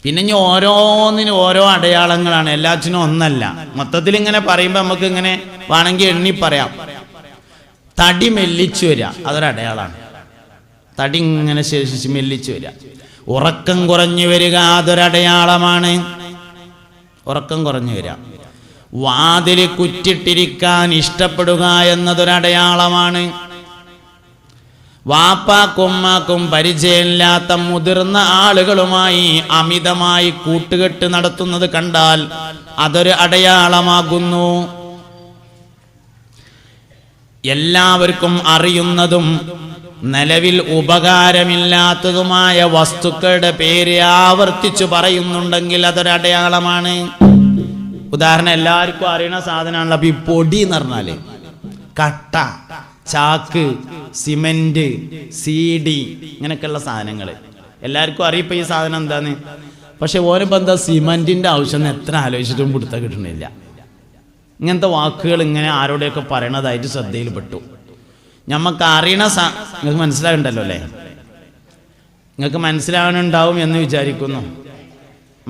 പിന്നെ ഇനി ഓരോന്നിനും ഓരോ അടയാളങ്ങളാണ്, എല്ലാത്തിനും ഒന്നല്ല. മൊത്തത്തിൽ ഇങ്ങനെ പറയുമ്പോൾ നമുക്ക് ഇങ്ങനെ വേണമെങ്കിൽ എണ്ണി പറയാം. തടി മെല്ലിച്ചു വരിക, അതൊരടയാളമാണ്. തടി ഇങ്ങനെ ശേഷിച്ച് മെല്ലിച്ചു വരിക. ഉറക്കം കുറഞ്ഞു വരിക, അതൊരടയാളമാണ്. ഉറക്കം കുറഞ്ഞു വരിക. വാതിൽ കുറ്റിട്ടിരിക്കാൻ ഇഷ്ടപ്പെടുക എന്നതൊരടയാളമാണ്. വാപ്പാക്കുമ്മാക്കും പരിചയമില്ലാത്ത മുതിർന്ന ആളുകളുമായി അമിതമായി കൂട്ടുകെട്ട് നടത്തുന്നത് കണ്ടാൽ അതൊരു അടയാളമാകുന്നു. എല്ലാവർക്കും അറിയുന്നതും നിലവിൽ ഉപകാരമില്ലാത്തതുമായ വസ്തുക്കളുടെ പേര് ആവർത്തിച്ചു പറയുന്നുണ്ടെങ്കിൽ അതൊരടയാളമാണ്. ഉദാഹരണം എല്ലാവർക്കും അറിയുന്ന സാധനമാണല്ലോ അപ്പൊ ഈ പൊടി എന്ന് പറഞ്ഞാല് കട്ട, ചാക്ക്, സിമെന്റ്, CD ഇങ്ങനെയൊക്കെയുള്ള സാധനങ്ങൾ എല്ലാവർക്കും അറിയിപ്പോ ഈ സാധനം എന്താന്ന്. പക്ഷെ ഓരോ എന്താ സിമെന്റിന്റെ ആവശ്യം എത്ര ആലോചിച്ചിട്ടും പിടുത്തം കിട്ടണില്ല. ഇങ്ങനത്തെ വാക്കുകൾ ഇങ്ങനെ ആരോടെയൊക്കെ പറയണതായിട്ട് ശ്രദ്ധയിൽപ്പെട്ടു. ഞമ്മക്ക് അറിയണ നിങ്ങൾക്ക് മനസ്സിലാകണ്ടല്ലോ അല്ലേ? നിങ്ങൾക്ക് മനസ്സിലാകാനുണ്ടാവും എന്ന് വിചാരിക്കുന്നു.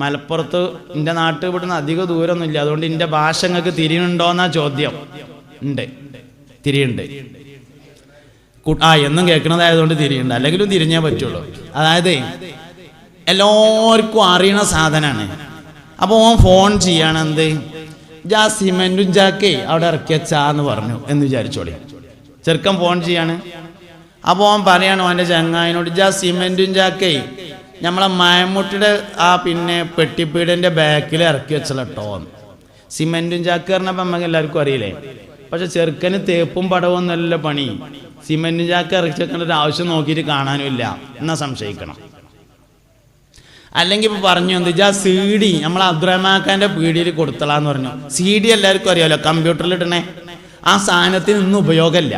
മലപ്പുറത്ത് എൻ്റെ നാട്ടിൽ ഇവിടുന്ന് അധികം ദൂരമൊന്നുമില്ല, അതുകൊണ്ട് എൻ്റെ ഭാഷ നിങ്ങൾക്ക് തിരിയുന്നുണ്ടോന്നാ ചോദ്യം. ഉണ്ട്, തിരിയുണ്ട്. എന്നും കേൾക്കണതായതുകൊണ്ട് തിരിയുണ്ട്, അല്ലെങ്കിലും തിരിഞ്ഞേ പറ്റുള്ളൂ. അതായത് എല്ലാവർക്കും അറിയണ സാധനമാണ്. അപ്പോൾ ഓൻ ഫോൺ ചെയ്യാണ്, എന്ത് ജാ സിമെന്റും ചാക്കേ അവിടെ ഇറക്കി വെച്ചാന്ന് പറഞ്ഞു എന്ന് വിചാരിച്ചോളി. ചെറുക്കൻ ഫോൺ ചെയ്യാണ്. അപ്പോൾ ഓൻ പറയാണ് ഓൻ്റെ ചങ്ങായിനോട്, ജാ സിമെന്റും ചാക്കേ നമ്മളെ മയമുട്ടിയുടെ ആ പിന്നെ പെട്ടിപ്പീടിൻ്റെ ബാക്കിൽ ഇറക്കി വെച്ചല്ലോ. സിമെന്റും ചാക്ക് പറഞ്ഞപ്പോൾ നമുക്ക് എല്ലാവർക്കും അറിയില്ലേ. പക്ഷെ ചെറുക്കന് തേപ്പും പടവും നല്ല പണി. സിമെന്റും ചാക്ക് ഇറക്കി വെക്കേണ്ട ഒരു ആവശ്യം നോക്കിയിട്ട് കാണാനുമില്ല എന്നാ സംശയിക്കണം. അല്ലെങ്കിൽ ഇപ്പൊ പറഞ്ഞു എന്ത് ജാ CD നമ്മൾ അബ്ദുറഹ്മാന്റെ പീടിയിൽ കൊടുത്തളാന്ന് പറഞ്ഞു. CD എല്ലാവർക്കും അറിയാമല്ലോ, കമ്പ്യൂട്ടറിൽ ഇടണേ. ആ സാധനത്തിന് ഇന്നും ഉപയോഗമില്ല.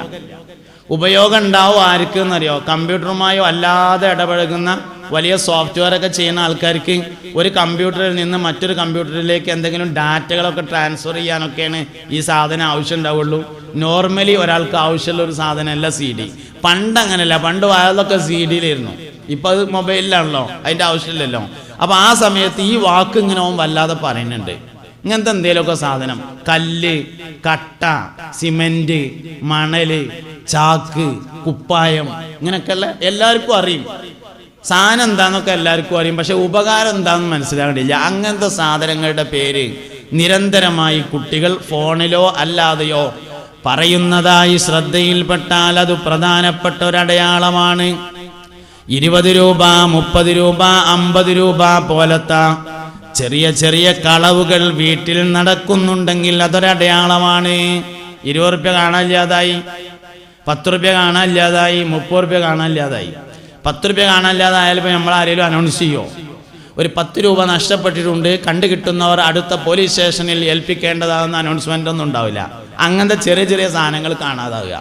ഉപയോഗം ഉണ്ടാവും ആർക്കെന്നറിയോ? കമ്പ്യൂട്ടറുമായോ അല്ലാതെ ഇടപഴകുന്ന വലിയ സോഫ്റ്റ്വെയർ ഒക്കെ ചെയ്യുന്ന ആൾക്കാർക്ക് ഒരു കമ്പ്യൂട്ടറിൽ നിന്ന് മറ്റൊരു കമ്പ്യൂട്ടറിലേക്ക് എന്തെങ്കിലും ഡാറ്റകളൊക്കെ ട്രാൻസ്ഫർ ചെയ്യാനൊക്കെയാണ് ഈ സാധനം ആവശ്യം ഉണ്ടാവുള്ളൂ. നോർമലി ഒരാൾക്ക് ആവശ്യമുള്ള ഒരു സാധനമല്ല CD. പണ്ട് അങ്ങനെയല്ല, പണ്ട് അതൊക്കെ CD-യിലായിരുന്നു. ഇപ്പൊ അത് മൊബൈലിലാണല്ലോ, അതിന്റെ ആവശ്യമില്ലല്ലോ. അപ്പൊ ആ സമയത്ത് ഈ വാക്ക് ഇങ്ങനെ വല്ലാതെ പറയുന്നുണ്ട്. ഇങ്ങനത്തെ എന്തെങ്കിലുമൊക്കെ സാധനം, കല്ല്, കട്ട, സിമെന്റ്, മണല്, ചാക്ക്, കുപ്പായം, ഇങ്ങനെയൊക്കെയുള്ള എല്ലാവർക്കും അറിയും. സാധനം എന്താന്നൊക്കെ എല്ലാവർക്കും അറിയും, പക്ഷെ ഉപകാരം എന്താണെന്ന് മനസ്സിലാകണ്ടില്ല. അങ്ങനത്തെ സാധനങ്ങളുടെ പേര് നിരന്തരമായി കുട്ടികൾ ഫോണിലോ അല്ലാതെയോ പറയുന്നതായി ശ്രദ്ധയിൽപ്പെട്ടാൽ അത് പ്രധാനപ്പെട്ട ഒരടയാളമാണ്. 20 രൂപ, 30 രൂപ, 50 രൂപ പോലത്തെ ചെറിയ ചെറിയ കളവുകൾ വീട്ടിൽ നടക്കുന്നുണ്ടെങ്കിൽ അതൊരടയാളമാണ്. 20 റുപ്യ കാണാനില്ലാതായി, 10 റുപ്യ കാണാനില്ലാതായി, 30 റുപ്യ കാണാനില്ലാതായി. 10 റുപ്യ കാണാനില്ലാതായാലും നമ്മൾ ആരെങ്കിലും അനൗൺസ് ചെയ്യോ? ഒരു 10 രൂപ നഷ്ടപ്പെട്ടിട്ടുണ്ട്, കണ്ടു കിട്ടുന്നവർ അടുത്ത പോലീസ് സ്റ്റേഷനിൽ ഏൽപ്പിക്കേണ്ടതാകുന്ന അനൗൺസ്മെന്റ് ഒന്നും ഉണ്ടാവില്ല. അങ്ങനത്തെ ചെറിയ ചെറിയ സാധനങ്ങൾ കാണാതാവുക,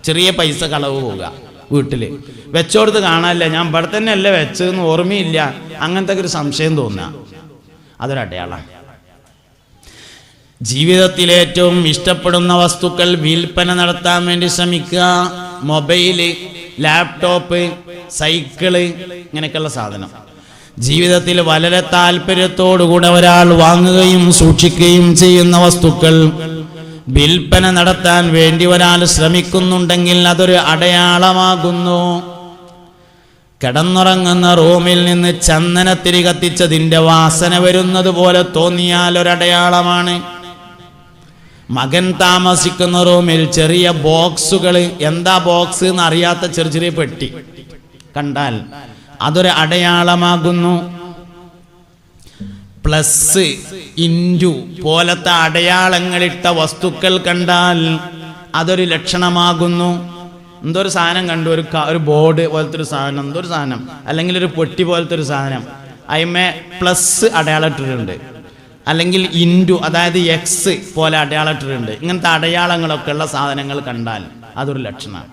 ചെറിയ പൈസ കളവ് പോവുക. വീട്ടിൽ വെച്ചോടുത്ത് കാണാനില്ല, ഞാൻ ഇവിടെ തന്നെ അല്ലേ വെച്ചതെന്ന് ഓർമ്മയില്ല, അങ്ങനത്തെ ഒരു സംശയം തോന്നുക, അതൊരടയാളമാണ്. ജീവിതത്തിൽ ഏറ്റവും ഇഷ്ടപ്പെടുന്ന വസ്തുക്കൾ വിൽപ്പന നടത്താൻ വേണ്ടി ശ്രമിക്കുക. മൊബൈല്, ലാപ്ടോപ്പ്, സൈക്കിള്, ഇങ്ങനെയൊക്കെയുള്ള സാധനം ജീവിതത്തിൽ വളരെ താല്പര്യത്തോടുകൂടെ ഒരാൾ വാങ്ങുകയും സൂക്ഷിക്കുകയും ചെയ്യുന്ന വസ്തുക്കൾ വിൽപ്പന നടത്താൻ വേണ്ടി ഒരാൾ ശ്രമിക്കുന്നുണ്ടെങ്കിൽ അതൊരു അടയാളമാകുന്നു. കിടന്നുറങ്ങുന്ന റൂമിൽ നിന്ന് ചന്ദനത്തിരി കത്തിച്ചതിൻ്റെ വാസന വരുന്നത് പോലെ തോന്നിയാൽ ഒരടയാളമാണ്. മകൻ താമസിക്കുന്ന റൂമിൽ ചെറിയ ബോക്സുകൾ, എന്താ ബോക്സ് എന്ന് അറിയാത്ത ചെറിയ ചെറിയ പെട്ടി കണ്ടാൽ അതൊരു അടയാളമാകുന്നു. പ്ലസ്, ഇൻറ്റു പോലത്തെ അടയാളങ്ങളിട്ട വസ്തുക്കൾ കണ്ടാൽ അതൊരു ലക്ഷണമാകുന്നു. എന്തൊരു സാധനം കണ്ടു, ഒരു ബോർഡ് പോലത്തെ ഒരു സാധനം, എന്തൊരു സാധനം, അല്ലെങ്കിൽ ഒരു പൊട്ടി പോലത്തെ ഒരു സാധനം, അതിന്മേ പ്ലസ് അടയാളമിട്ടിട്ടുണ്ട്, അല്ലെങ്കിൽ ഇൻറ്റു അതായത് എക്സ് പോലെ അടയാളമിട്ടിട്ടുണ്ട്. ഇങ്ങനത്തെ അടയാളങ്ങളൊക്കെ ഉള്ള സാധനങ്ങൾ കണ്ടാൽ അതൊരു ലക്ഷണമാണ്.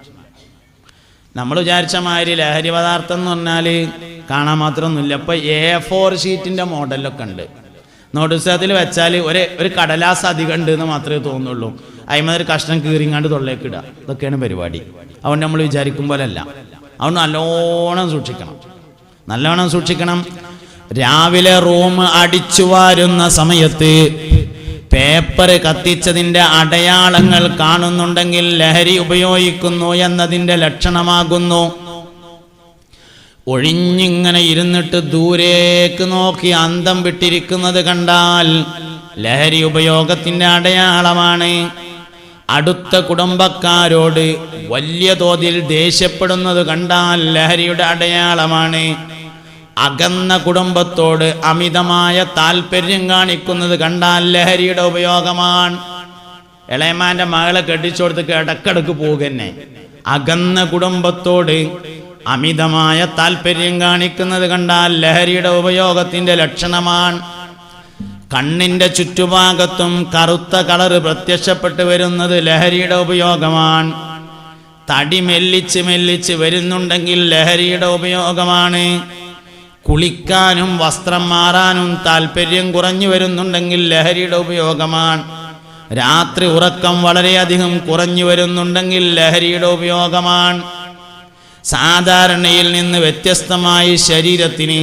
നമ്മൾ വിചാരിച്ച മാതിരി ലഹരി പദാർത്ഥം എന്ന് പറഞ്ഞാൽ കാണാൻ മാത്രമൊന്നുമില്ല. ഇപ്പോൾ A4 ഷീറ്റിൻ്റെ മോഡലൊക്കെ ഉണ്ട്. നോട്ടീസത്തിൽ വെച്ചാൽ ഒരു കടലാസ് അധികം ഉണ്ട് എന്ന് മാത്രമേ തോന്നുള്ളൂ. അതിന്മേൽ കഷ്ണം കീറിങ്ങാണ്ട് തൊള്ളേക്ക് ഇടുക, ഇതൊക്കെയാണ് പരിപാടി. അതുകൊണ്ട് നമ്മൾ വിചാരിക്കും പോലല്ല. അതുകൊണ്ട് നല്ലോണം സൂക്ഷിക്കണം, നല്ലോണം സൂക്ഷിക്കണം. രാവിലെ റൂം അടിച്ചു വാരുന്ന സമയത്ത് പേപ്പർ കത്തിച്ചതിൻ്റെ അടയാളങ്ങൾ കാണുന്നുണ്ടെങ്കിൽ ലഹരി ഉപയോഗിക്കുന്നു എന്നതിൻ്റെ ലക്ഷണമാകുന്നു. ഒഴിഞ്ഞിങ്ങനെ ഇരുന്നിട്ട് ദൂരേക്ക് നോക്കി അന്തം വിട്ടിരിക്കുന്നത് കണ്ടാൽ ലഹരി ഉപയോഗത്തിൻ്റെ അടയാളമാണ്. അടുത്ത കുടുംബക്കാരോട് വലിയ തോതിൽ ദേഷ്യപ്പെടുന്നത് കണ്ടാൽ ലഹരിയുടെ അടയാളമാണ്. അകന്ന കുടുംബത്തോട് അമിതമായ താല്പര്യം കാണിക്കുന്നത് കണ്ടാൽ ലഹരിയുടെ ഉപയോഗമാണ്. ഇളയമാൻ്റെ മകളെ കെട്ടിച്ചോടത്ത് ഇടക്കിടക്ക് പോകുന്നെ. അകന്ന കുടുംബത്തോട് അമിതമായ താല്പര്യം കാണിക്കുന്നത് കണ്ടാൽ ലഹരിയുടെ ഉപയോഗത്തിൻ്റെ ലക്ഷണമാണ്. കണ്ണിൻ്റെ ചുറ്റുഭാഗത്തും കറുത്ത കളറ് പ്രത്യക്ഷപ്പെട്ടു വരുന്നത് ലഹരിയുടെ ഉപയോഗമാണ്. തടി മെല്ലിച്ച് മെല്ലിച്ച് വരുന്നുണ്ടെങ്കിൽ ലഹരിയുടെ ഉപയോഗമാണ്. കുളിക്കാനും വസ്ത്രം മാറാനും താല്പര്യം കുറഞ്ഞു വരുന്നുണ്ടെങ്കിൽ ലഹരിയുടെ ഉപയോഗമാണ്. രാത്രി ഉറക്കം വളരെയധികം കുറഞ്ഞു വരുന്നുണ്ടെങ്കിൽ ലഹരിയുടെ ഉപയോഗമാണ്. സാധാരണയിൽ നിന്ന് വ്യത്യസ്തമായി ശരീരത്തിന്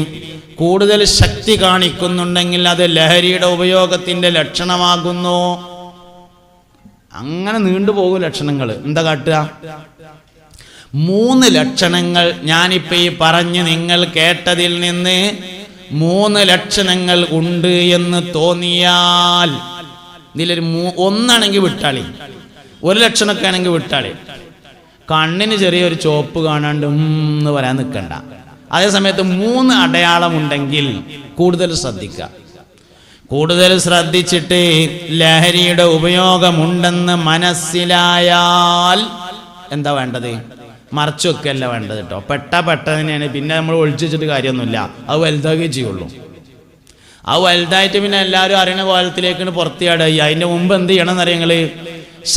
കൂടുതൽ ശക്തി കാണിക്കുന്നുണ്ടെങ്കിൽ അത് ലഹരിയുടെ ഉപയോഗത്തിൻ്റെ ലക്ഷണമാകുന്നു. അങ്ങനെ നീണ്ടുപോകും ലക്ഷണങ്ങൾ. എന്താ കാട്ടുക? 3 ലക്ഷണങ്ങൾ ഞാനിപ്പോൾ ഈ പറഞ്ഞ് നിങ്ങൾ കേട്ടതിൽ നിന്ന് 3 ലക്ഷണങ്ങൾ ഉണ്ട് എന്ന് തോന്നിയാൽ ഇതിലൊരു ഒന്നാണെങ്കിൽ വിട്ടാളി, 1 ലക്ഷണമൊക്കെ ആണെങ്കിൽ വിട്ടാളി. കണ്ണിന് ചെറിയൊരു ചോപ്പ് കാണാണ്ട് എന്ന് പറയാൻ നിൽക്കണ്ട. അതേസമയത്ത് 3 അടയാളമുണ്ടെങ്കിൽ കൂടുതൽ ശ്രദ്ധിക്കുക. കൂടുതൽ ശ്രദ്ധിച്ചിട്ട് ലഹരിയുടെ ഉപയോഗമുണ്ടെന്ന് മനസ്സിലായാൽ എന്താ വേണ്ടത്? മറച്ചു വെക്കല്ല വേണ്ടത് കേട്ടോ. പെട്ടതിനെയാണ് പിന്നെ നമ്മൾ ഒളിച്ചു വെച്ചിട്ട് കാര്യമൊന്നുമില്ല. അത് വലുതാകുകയും ചെയ്യുള്ളൂ. അത് വലുതായിട്ട് പിന്നെ എല്ലാവരും അറിയണ കോലത്തിലേക്കാണ് പുറത്ത് ചാടുക. അതിൻ്റെ മുമ്പ് എന്ത് ചെയ്യണം എന്നറിയാം നിങ്ങൾ?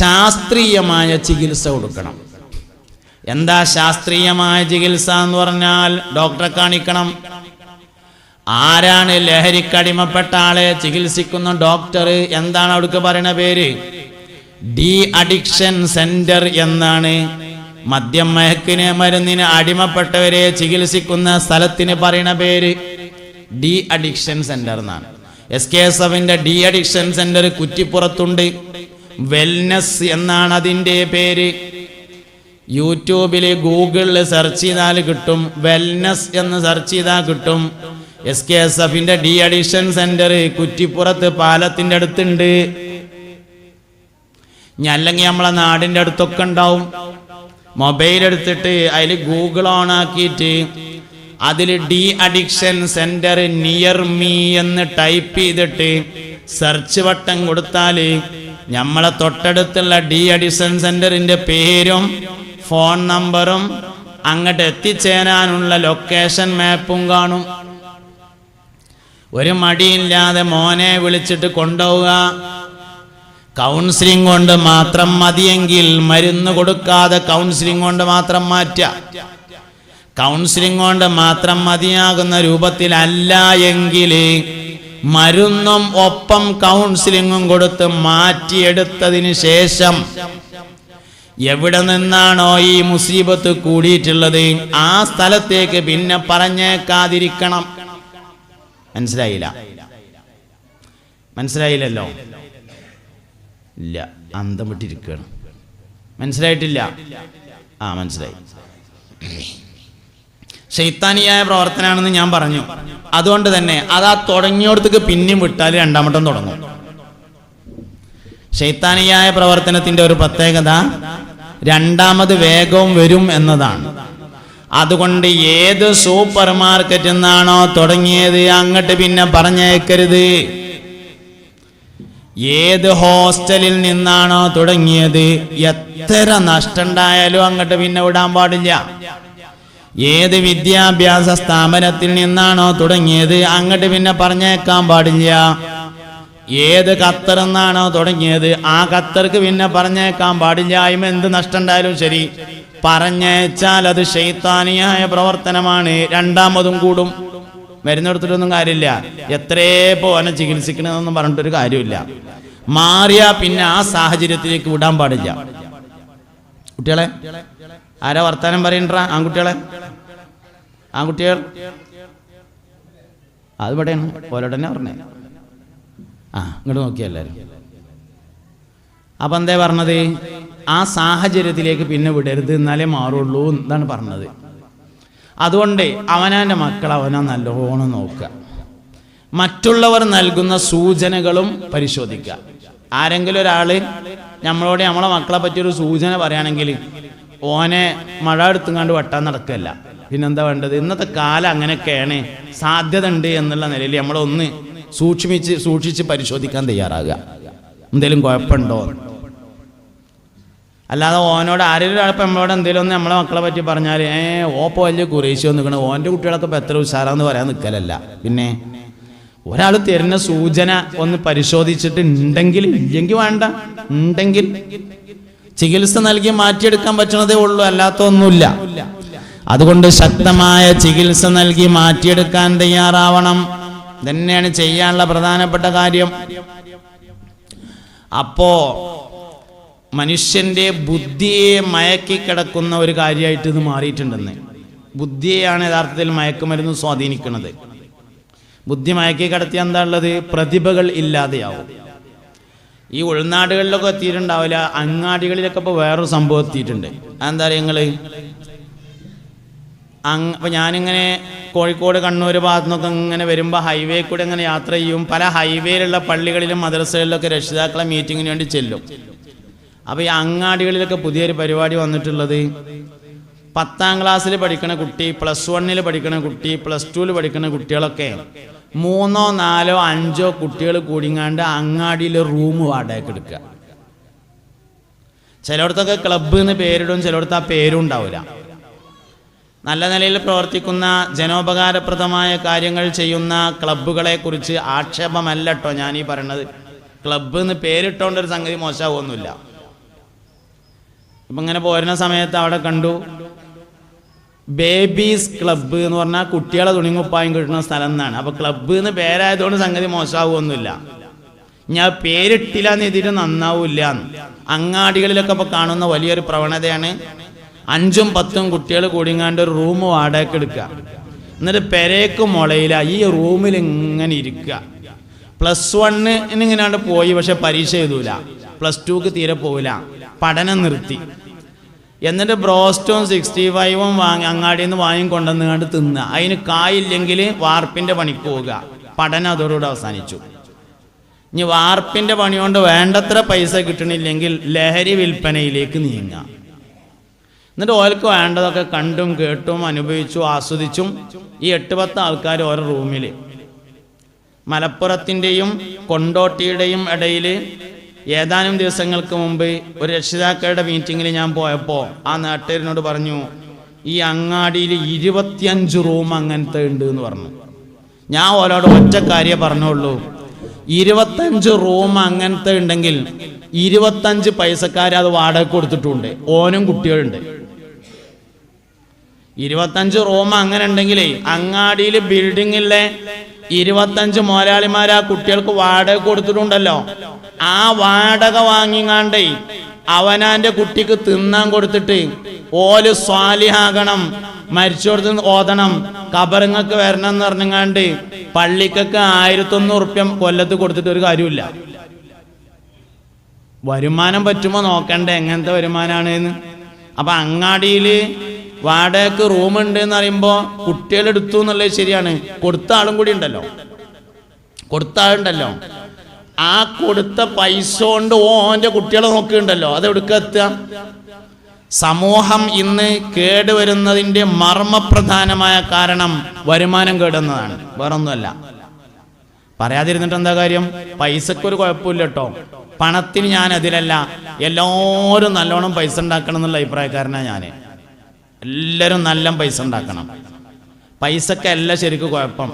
ശാസ്ത്രീയമായ ചികിത്സ കൊടുക്കണം. എന്താ ശാസ്ത്രീയമായ ചികിത്സ എന്ന് പറഞ്ഞാൽ? ഡോക്ടറെ കാണിക്കണം. ആരാണ് ലഹരിക്കടിമപ്പെട്ട ആളെ ചികിത്സിക്കുന്ന ഡോക്ടർ? എന്താണ് അവിടേക്ക് പറയുന്ന പേര്? ഡി അഡിക്ഷൻ സെന്റർ എന്നാണ്. മദ്യം മയക്കിന് മരുന്നിന് അടിമപ്പെട്ടവരെ ചികിത്സിക്കുന്ന സ്ഥലത്തിന് പറയുന്ന പേര് ഡി അഡിക്ഷൻ സെന്റർ എന്നാണ്. SKSFന്റെ ഡി അഡിക്ഷൻ സെന്റർ കുറ്റിപ്പുറത്തുണ്ട്. വെൽനസ് എന്നാണ് അതിൻ്റെ പേര്. യൂട്യൂബിൽ ഗൂഗിളിൽ സെർച്ച് ചെയ്താൽ കിട്ടും. വെൽനസ് എന്ന് സെർച്ച് ചെയ്താൽ കിട്ടും. SKSFന്റെ ഡി അഡിക്ഷൻ സെന്റർ കുറ്റിപ്പുറത്ത് പാലത്തിൻ്റെ അടുത്തുണ്ട്. അല്ലെങ്കിൽ നമ്മളെ നാടിൻ്റെ അടുത്തൊക്കെ ഉണ്ടാവും. മൊബൈൽ എടുത്തിട്ട് അതിൽ ഗൂഗിൾ ഓൺ ആക്കിയിട്ട് അതിൽ de addiction centre near me എന്ന് ടൈപ്പ് ചെയ്തിട്ട് സെർച്ച് ബട്ടൺ കൊടുത്താൽ നമ്മളെ തൊട്ടടുത്തുള്ള ഡി അഡിക്ഷൻ സെന്ററിൻ്റെ പേരും ഫോൺ നമ്പറും അങ്ങോട്ട് എത്തിച്ചേരാനുള്ള ലൊക്കേഷൻ മാപ്പും കാണും. ഒരു മടിയില്ലാതെ മോനെ വിളിച്ചിട്ട് കൊണ്ടുപോവുക. കൗൺസിലിംഗ് കൊണ്ട് മാത്രം മതിയെങ്കിൽ മരുന്ന് കൊടുക്കാതെ കൗൺസിലിംഗ് കൊണ്ട് മാത്രം മാറ്റുക. കൗൺസിലിംഗ് കൊണ്ട് മാത്രം മതിയാകുന്ന രൂപത്തിലല്ല എങ്കിൽ മരുന്നും ഒപ്പം കൗൺസിലിംഗും കൊടുത്ത് മാറ്റിയെടുത്തതിന് ശേഷം എവിടെ നിന്നാണോ ഈ മുസീബത്ത് കൂടിയിട്ടുള്ളത് ആ സ്ഥലത്തേക്ക് പിന്നെ പറഞ്ഞേക്കാതിരിക്കണം. മനസ്സിലായില്ലല്ലോ? ഇല്ല, അന്തം വിട്ടിരിക്കുകയാണ്. മനസ്സിലായിട്ടില്ല? മനസ്സിലായി. ശൈത്താനിയായ പ്രവർത്തനമാണെന്ന് ഞാൻ പറഞ്ഞു. അതുകൊണ്ട് തന്നെ അതാ തുടങ്ങിയോടത്തേക്ക് പിന്നെയും വിട്ടാൽ രണ്ടാമട്ടം തുടങ്ങും. ശൈത്താനിയായ പ്രവർത്തനത്തിന്റെ ഒരു പ്രത്യേകത രണ്ടാമത് വേഗവും വരും എന്നതാണ്. അതുകൊണ്ട് ഏത് സൂപ്പർ മാർക്കറ്റിൽ നിന്നാണോ തുടങ്ങിയത് അങ്ങോട്ട് പിന്നെ പറഞ്ഞേക്കരുത്. ഏത് ഹോസ്റ്റലിൽ നിന്നാണോ തുടങ്ങിയത് എത്ര നഷ്ടമുണ്ടായാലും അങ്ങോട്ട് പിന്നെ വിടാൻ പാടില്ല. ഏത് വിദ്യാഭ്യാസ സ്ഥാപനത്തിൽ നിന്നാണോ തുടങ്ങിയത് അങ്ങോട്ട് പിന്നെ പറഞ്ഞേക്കാൻ പാടില്ല. ഏത് ഖത്തർ നിന്നാണോ തുടങ്ങിയത് ആ ഖത്തർക്ക് പിന്നെ പറഞ്ഞേക്കാൻ പാടില്ല. അതിന് എന്ത് നഷ്ടം ഉണ്ടായാലും ശരി, പറഞ്ഞേച്ചാൽ അത് ശൈത്താനിയായ പ്രവർത്തനമാണ്. രണ്ടാമതും കൂടും. മരുന്നെടുത്തിട്ടൊന്നും കാര്യമില്ല. എത്രയേ പോനെ ചികിത്സിക്കണമെന്നൊന്നും പറഞ്ഞിട്ടൊരു കാര്യമില്ല. മാറിയാ പിന്നെ ആ സാഹചര്യത്തിലേക്ക് വിടാൻ പാടില്ല. കുട്ടികളെ ആരാ വർത്താനം പറയണ്ട? ആൺകുട്ടികൾ അതിവിടെയാണ് ഓലോട് തന്നെ പറഞ്ഞത്. ഇങ്ങോട്ട് നോക്കിയല്ലാരും. അപ്പം എന്താ പറഞ്ഞത്? ആ സാഹചര്യത്തിലേക്ക് പിന്നെ വിടരുത്, എന്നാലേ മാറുള്ളൂ എന്നാണ് പറഞ്ഞത്. അതുകൊണ്ട് അവനാൻ്റെ മക്കളെ അവനാ നല്ലോണം നോക്കുക. മറ്റുള്ളവർ നൽകുന്ന സൂചനകളും പരിശോധിക്കുക. ആരെങ്കിലും ഒരാൾ നമ്മളോട് നമ്മളെ മക്കളെ പറ്റിയൊരു സൂചന പറയുകയാണെങ്കിൽ ഓനെ മഴ എടുത്തുകൊണ്ട് വെട്ടാൻ നടക്കുകയല്ല. പിന്നെന്താ വേണ്ടത്? ഇന്നത്തെ കാലം അങ്ങനെയൊക്കെയാണ്, സാധ്യത ഉണ്ട് എന്നുള്ള നിലയിൽ നമ്മളൊന്ന് സൂക്ഷിച്ച് പരിശോധിക്കാൻ തയ്യാറാകുക. എന്തെങ്കിലും കുഴപ്പമുണ്ടോ? അല്ലാതെ ഓനോട് ആരെങ്കിലും ഒരാളിപ്പോൾ നമ്മളോട് എന്തെങ്കിലും ഒന്ന് നമ്മളെ മക്കളെ പറ്റി പറഞ്ഞാൽ ഓപ്പോൾ വലിയ കുറേശ്ശോ നിൽക്കണം, ഓൻ്റെ കുട്ടികളൊക്കെ ഇപ്പോൾ എത്ര ഉഷാറാന്ന് പറയാൻ നിൽക്കലല്ല. പിന്നെ ഒരാൾ തരുന്ന സൂചന ഒന്ന് പരിശോധിച്ചിട്ട് ഉണ്ടെങ്കിൽ, ഇല്ലെങ്കിൽ വേണ്ട. ഉണ്ടെങ്കിൽ ചികിത്സ നൽകി മാറ്റിയെടുക്കാൻ പറ്റണതേ ഉള്ളൂ, അല്ലാത്തൊന്നുമില്ല. അതുകൊണ്ട് ശക്തമായ ചികിത്സ നൽകി മാറ്റിയെടുക്കാൻ തയ്യാറാവണം. തന്നെയാണ് ചെയ്യാനുള്ള പ്രധാനപ്പെട്ട കാര്യം. അപ്പോ മനുഷ്യന്റെ ബുദ്ധിയെ മയക്കി കിടക്കുന്ന ഒരു കാര്യമായിട്ട് ഇത് മാറിയിട്ടുണ്ടെന്ന്. ബുദ്ധിയെയാണ് യഥാർത്ഥത്തിൽ മയക്കുമരുന്ന് സ്വാധീനിക്കുന്നത്. ബുദ്ധി മയക്കി കിടത്തിയ എന്താ ഉള്ളത്? പ്രതിഭകൾ ഇല്ലാതെയാവും. ഈ ഉൾനാടുകളിലൊക്കെ എത്തിയിട്ടുണ്ടാവില്ല, അങ്ങാടികളിലൊക്കെ ഇപ്പോൾ വേറൊരു സംഭവം എത്തിയിട്ടുണ്ട്. അതെന്താ പറയുക നിങ്ങൾ? ഇപ്പം ഞാനിങ്ങനെ കോഴിക്കോട് കണ്ണൂർ ഭാഗത്തു നിന്നൊക്കെ ഇങ്ങനെ വരുമ്പോൾ ഹൈവേ കൂടെ ഇങ്ങനെ യാത്ര ചെയ്യും. പല ഹൈവേയിലുള്ള പള്ളികളിലും മദ്രസകളിലൊക്കെ രക്ഷിതാക്കളെ മീറ്റിങ്ങിന് വേണ്ടി ചെല്ലും. അപ്പോൾ ഈ അങ്ങാടികളിലൊക്കെ പുതിയൊരു പരിപാടി വന്നിട്ടുള്ളത്, 10ാം ക്ലാസ്സിൽ പഠിക്കുന്ന കുട്ടി, +1 പഠിക്കുന്ന കുട്ടി, +2 പഠിക്കുന്ന കുട്ടികളൊക്കെ 3, 4, 5 കുട്ടികൾ കൂടിങ്ങാണ്ട് അങ്ങാടിയിൽ റൂം വാടകയ്ക്ക് എടുക്കുക. ചിലയിടത്തൊക്കെ ക്ലബ്ബ് എന്ന് പേരിടും, ചിലയിടത്ത് ആ പേരും ഉണ്ടാവില്ല. നല്ല നിലയിൽ പ്രവർത്തിക്കുന്ന ജനോപകാരപ്രദമായ കാര്യങ്ങൾ ചെയ്യുന്ന ക്ലബ്ബുകളെ കുറിച്ച് ആക്ഷേപമല്ല കേട്ടോ ഞാനീ പറയണത്. ക്ലബ്ബ് എന്ന് പേരിട്ടോണ്ടൊരു സംഗതി മോശമാവൊന്നുമില്ല. ഇപ്പം ഇങ്ങനെ പോരുന്ന സമയത്ത് അവിടെ കണ്ടു ബേബീസ് ക്ലബ്ബ് എന്ന് പറഞ്ഞാൽ കുട്ടികളെ തുണിങ്ങുപ്പായും കിട്ടുന്ന സ്ഥലം എന്നാണ്. അപ്പോൾ ക്ലബ്ബ് എന്ന് പേരായതുകൊണ്ട് സംഗതി മോശമാവുമൊന്നുമില്ല. ഞാൻ പേരിട്ടില്ല എന്ന് എഴുതിയിട്ട് നന്നാവില്ല. അങ്ങാടികളിലൊക്കെ ഇപ്പോൾ കാണുന്ന വലിയൊരു പ്രവണതയാണ് 5ഉം 10ഉം കുട്ടികൾ കൂടിങ്ങാണ്ട് ഒരു റൂം വാടകയ്ക്ക് എടുക്കുക. എന്നിട്ട് പെരേക്ക് മുളയില്ല, ഈ റൂമിൽ ഇങ്ങനെ ഇരിക്കുക. +1 ഇങ്ങനെയാണ്ട് പോയി, പക്ഷെ പരീക്ഷ എഴുതൂല. +2ക്ക് തീരെ പോവില്ല, പഠനം നിർത്തി. എന്നിട്ട് ബ്രോസ്റ്റും 65ഉം അങ്ങാടിയിൽ നിന്ന് വാങ്ങിക്കൊണ്ടുവന്നുകൊണ്ട് തിന്നുക. അതിന് കായില്ലെങ്കിൽ വാർപ്പിൻ്റെ പണിക്ക് പോവുക. പഠനം അതോടുകൂടി അവസാനിച്ചു. ഇനി വാർപ്പിൻ്റെ പണി കൊണ്ട് വേണ്ടത്ര പൈസ കിട്ടണില്ലെങ്കിൽ ലഹരി വിൽപ്പനയിലേക്ക് നീങ്ങുക. എന്നിട്ട് ഓർക്ക് വേണ്ടതൊക്കെ കണ്ടും കേട്ടും അനുഭവിച്ചു ആസ്വദിച്ചും ഈ 8-10 ആൾക്കാർ ഓരോ റൂമിൽ. മലപ്പുറത്തിൻ്റെയും കൊണ്ടോട്ടിയുടെയും ഇടയിൽ ഏതാനും ദിവസങ്ങൾക്ക് മുമ്പ് ഒരു രക്ഷിതാക്കളുടെ മീറ്റിങ്ങിൽ ഞാൻ പോയപ്പോൾ ആ നാട്ടുകാരനോട് പറഞ്ഞു, ഈ അങ്ങാടിയിൽ 25 റൂം അങ്ങനത്തെ ഉണ്ട് എന്ന് പറഞ്ഞു. ഞാൻ ഓരോട് ഒറ്റ കാര്യം പറഞ്ഞുള്ളൂ, 25 റൂം അങ്ങനത്തെ ഉണ്ടെങ്കിൽ 25 പൈസക്കാർ അത് വാടക കൊടുത്തിട്ടുണ്ട്, ഓനും കുട്ടികളുണ്ട്. 25 റൂം അങ്ങനെ ഉണ്ടെങ്കിലേ അങ്ങാടിയിൽ ബിൽഡിങ്ങിലെ 25 മുതലാളിമാർ ആ കുട്ടികൾക്ക് വാടക കൊടുത്തിട്ടുണ്ടല്ലോ. ആ വാടക വാങ്ങിങ്ങാണ്ടേ അവനാന്റെ കുട്ടിക്ക് തിന്നാൻ കൊടുത്തിട്ട് ഓല് സ്വാലിഹാകണം, മരിച്ചോടത്ത് ഓതണം, കബറിങ്ങക്ക് വരണം എന്ന് പറഞ്ഞങ്ങാണ്ട് പള്ളിക്കൊക്കെ 1100 റുപ്യ കൊല്ലത്ത് കൊടുത്തിട്ട് ഒരു കാര്യമില്ല. വരുമാനം പറ്റുമോ നോക്കണ്ടേ എങ്ങനത്തെ വരുമാനമാണ് എന്ന്. അപ്പൊ അങ്ങാടിയിൽ വാടകയ്ക്ക് റൂമുണ്ട് എന്ന് പറയുമ്പോൾ കുട്ടികളെടുത്തു എന്നുള്ളത് ശരിയാണ്, കൊടുത്ത ആളും കൂടി ഉണ്ടല്ലോ, കൊടുത്ത ആളുണ്ടല്ലോ. ആ കൊടുത്ത പൈസ കൊണ്ട് ഓന്റെ കുട്ടികളെ നോക്കിയിട്ടുണ്ടല്ലോ, അതെടുക്കുക എത്തുക. സമൂഹം ഇന്ന് കേടുവരുന്നതിൻ്റെ മർമ്മപ്രധാനമായ കാരണം വരുമാനം കേടുന്നതാണ്, വേറൊന്നുമല്ല. പറയാതിരുന്നിട്ട് എന്താ കാര്യം? പൈസക്കൊരു കുഴപ്പമില്ല കേട്ടോ, പണത്തിന് ഞാൻ അതിലല്ല. എല്ലാവരും നല്ലോണം പൈസ ഉണ്ടാക്കണം എന്നുള്ള അഭിപ്രായക്കാരനാണ് ഞാൻ. എല്ലാവരും നല്ല പൈസ ഉണ്ടാക്കണം, പൈസക്കല്ല ശരിക്കും കുഴപ്പം.